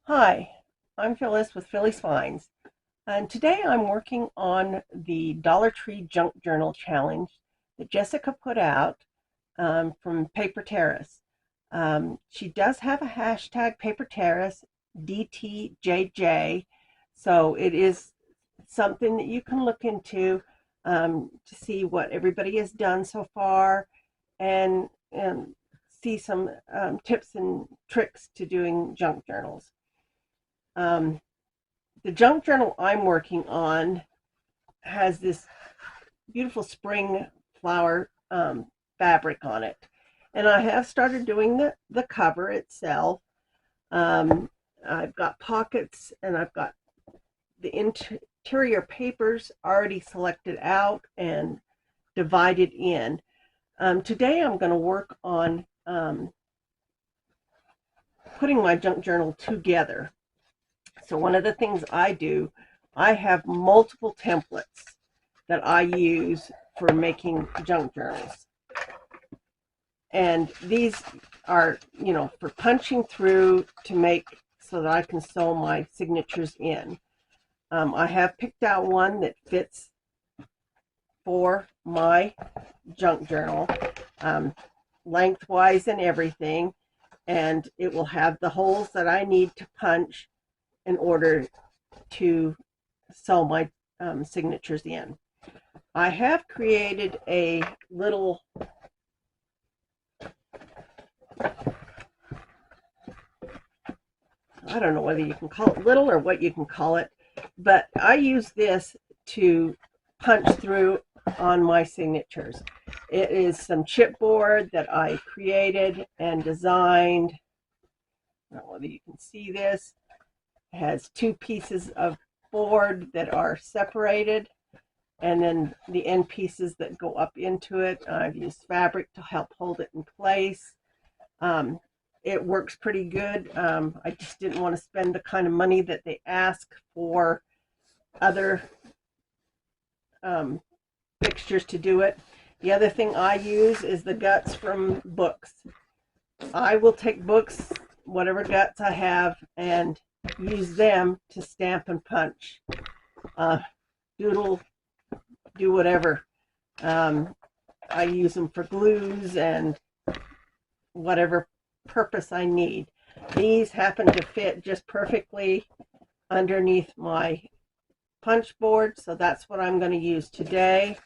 Hi, I'm Phyllis with Fillys Finds, and today I'm working on the Dollar Tree Junk Journal Challenge that Jessica put out from Paper Terrace. She does have a hashtag Paper Terrace DTJJ, so it is something that you can look into to see what everybody has done so far and see some tips and tricks to doing junk journals. Um, the junk journal I'm working on has this beautiful spring flower fabric on it. And I have started doing the cover itself. Um, I've got pockets and I've got the interior papers already selected out and divided in. Today I'm going to work on putting my junk journal together. So one of the things I do, I have multiple templates that I use for making junk journals. And these are, for punching through to make so that I can sew my signatures in. I have picked out one that fits for my junk journal, lengthwise and everything. And it will have the holes that I need to punch in order to sew my signatures in. I have created a little I don't know whether you can call it little or what you can call it, but I use this to punch through on my signatures. It is some chipboard that I created and designed. I don't know whether you can see this. It has two pieces of board that are separated, and then the end pieces that go up into it. I've used fabric to help hold it in place. It works pretty good. I just didn't want to spend the kind of money that they ask for other fixtures to do it. The other thing I use is the guts from books. I will take books, whatever guts I have, and use them to stamp and punch. Doodle, do whatever. I use them for glues and whatever purpose I need. These happen to fit just perfectly underneath my punch board, so that's what I'm going to use today.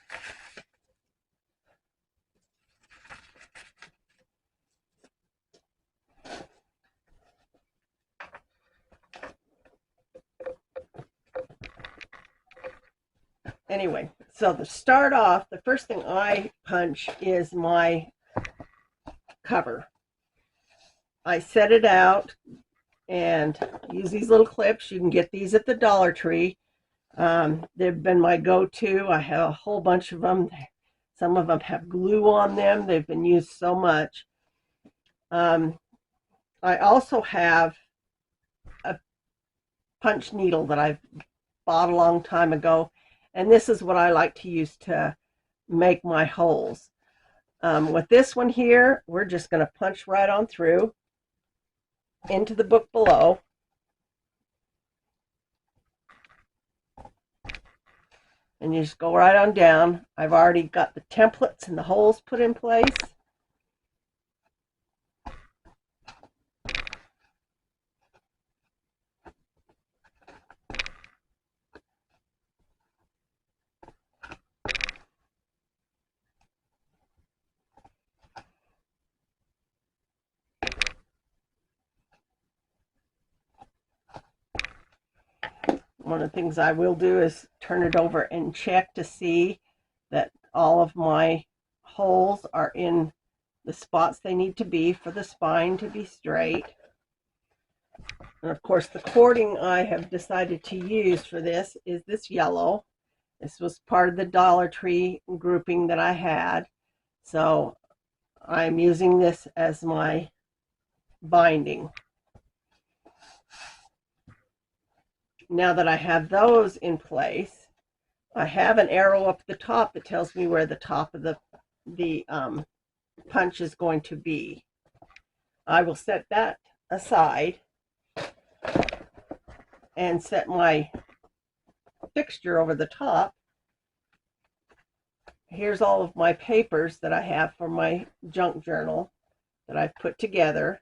Anyway, so to start off, the first thing I punch is my cover. I set it out and use these little clips. You can get these at the Dollar Tree. They've been my go-to. I have a whole bunch of them. Some of them have glue on them. They've been used so much. I also have a punch needle that I've bought a long time ago, and this is what I like to use to make my holes. With this one here, we're just going to punch right on through into the book below. And you just go right on down. I've already got the templates and the holes put in place. One of the things I will do is turn it over and check to see that all of my holes are in the spots they need to be for the spine to be straight. And of course, the cording I have decided to use for this is this yellow. This was part of the Dollar Tree grouping that I had. So I'm using this as my binding. Now that I have those in place, I have an arrow up the top that tells me where the top of the punch is going to be. I will set that aside and set my fixture over the top. Here's all of my papers that I have for my junk journal that I've put together.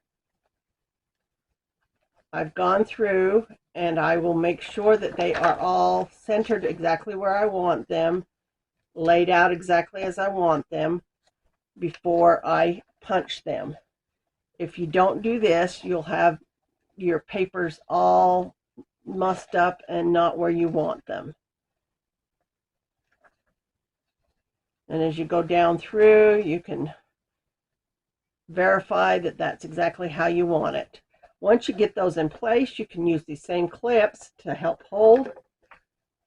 I've gone through and I will make sure that they are all centered exactly where I want them, laid out exactly as I want them before I punch them. If you don't do this, you'll have your papers all mussed up and not where you want them. And as you go down through, you can verify that that's exactly how you want it. Once you get those in place, you can use these same clips to help hold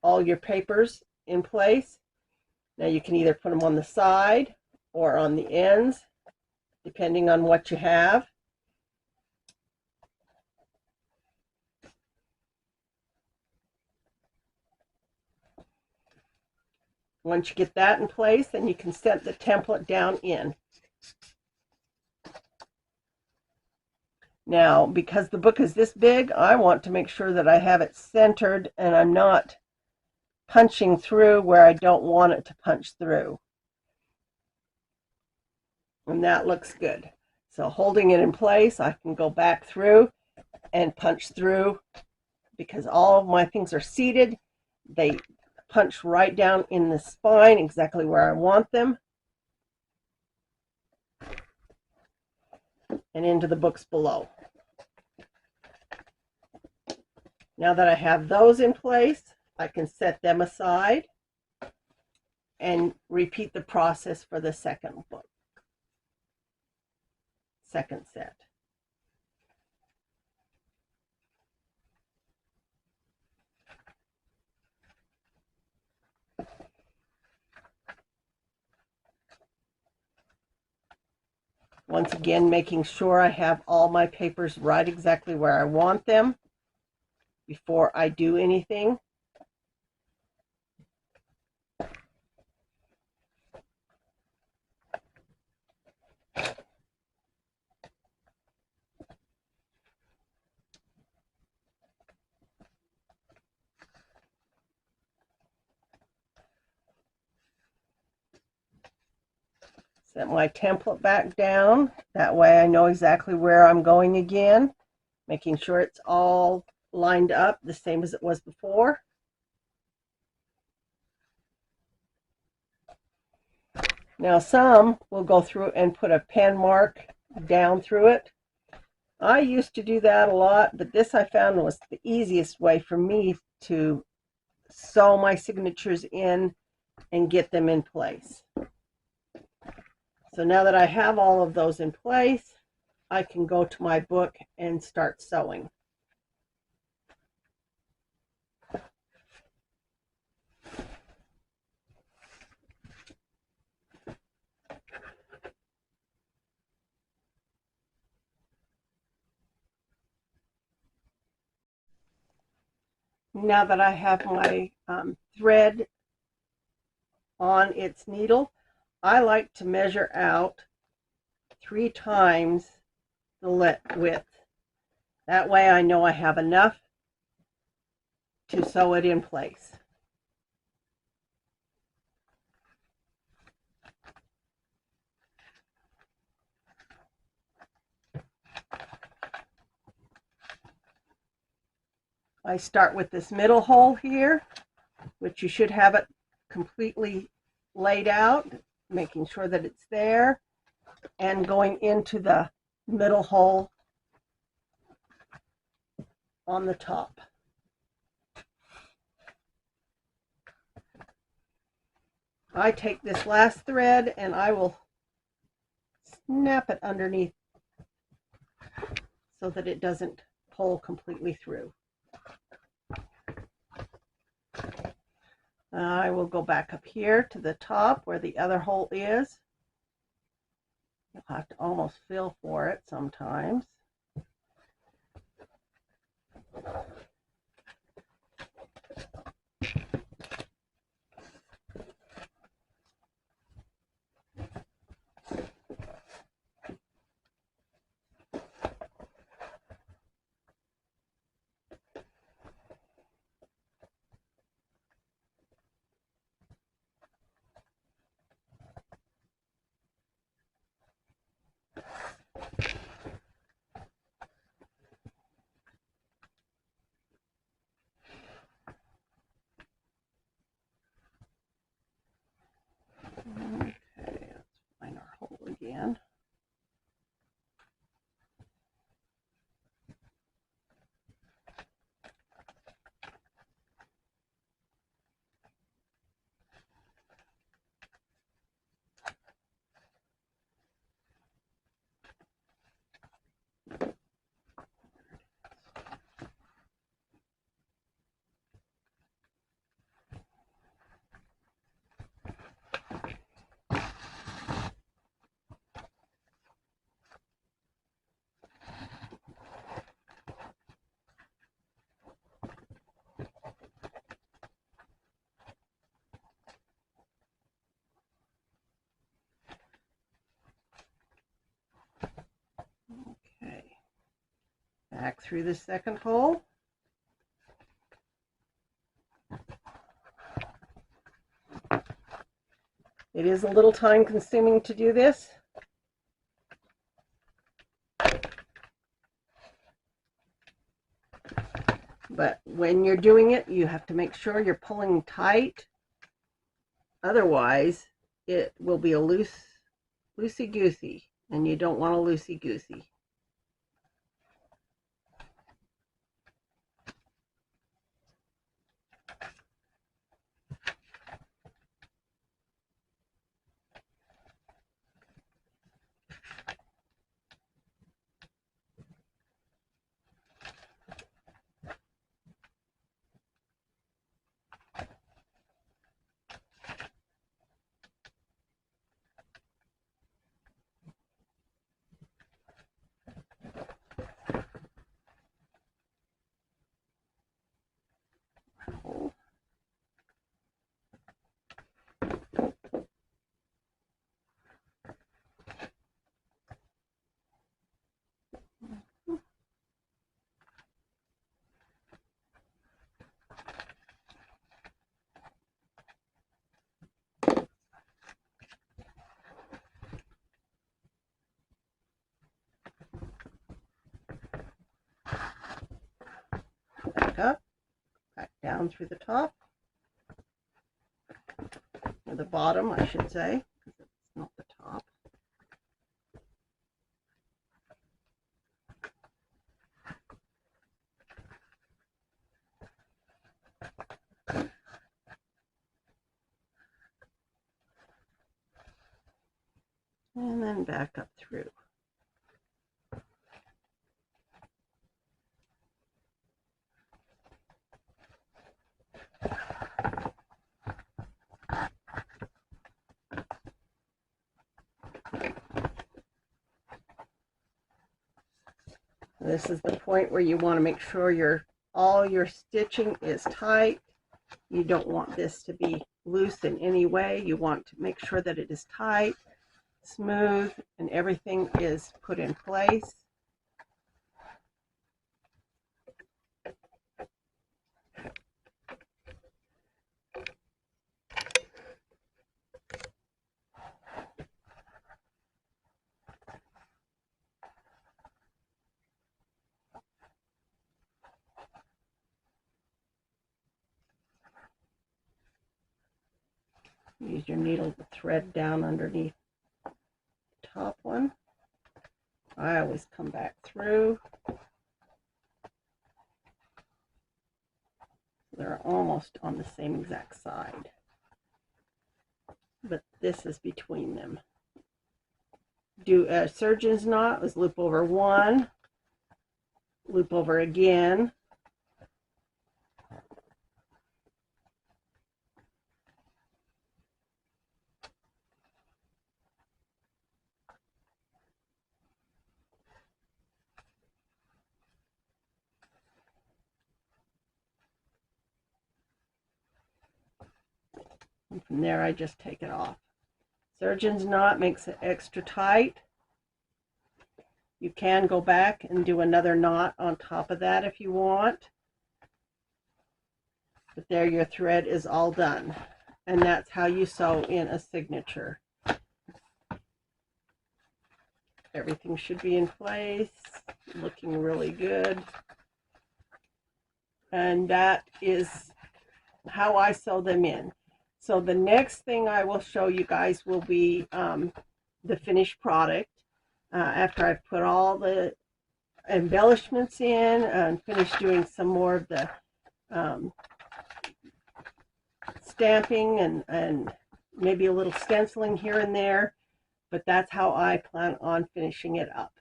all your papers in place. Now you can either put them on the side or on the ends, depending on what you have. Once you get that in place, then you can set the template down in. Now, because the book is this big, I want to make sure that I have it centered and I'm not punching through where I don't want it to punch through. And that looks good. So holding it in place, I can go back through and punch through because all of my things are seated. They punch right down in the spine exactly where I want them and into the books below. Now that I have those in place, I can set them aside and repeat the process for the second book, second set. Once again, making sure I have all my papers right exactly where I want them before I do anything. Set my template back down. That way I know exactly where I'm going again, making sure it's all lined up the same as it was before. Now some will go through and put a pen mark down through it. I used to do that a lot, but this I found was the easiest way for me to sew my signatures in and get them in place. So now that I have all of those in place, I can go to my book and start sewing. Now that I have my thread on its needle, I like to measure out 3 times the width. That way I know I have enough to sew it in place. I start with this middle hole here, which you should have it completely laid out, making sure that it's there, and going into the middle hole on the top. I take this last thread and I will snap it underneath so that it doesn't pull completely through. I will go back up here to the top where the other hole is. You'll have to almost feel for it sometimes. Back through the second hole. It is a little time consuming to do this. But when you're doing it, you have to make sure you're pulling tight. Otherwise, it will be a loosey-goosey, and you don't want a loosey-goosey. Back up, back down through the top, or the bottom, I should say, because it's not the top. And then back up through. This is the point where you want to make sure all your stitching is tight. You don't want this to be loose in any way. You want to make sure that it is tight, smooth, and everything is put in place. Use your needle to thread down underneath the top one. I always come back through. They're almost on the same exact side, but this is between them. Do a surgeon's knot, is loop over one, loop over again, and from there I just take it off. Surgeon's knot makes it extra tight. You can go back and do another knot on top of that if you want. But there your thread is all done. And that's how you sew in a signature. Everything should be in place, looking really good. And that is how I sew them in. So the next thing I will show you guys will be the finished product. After I've put all the embellishments in and finished doing some more of the stamping and maybe a little stenciling here and there, but that's how I plan on finishing it up.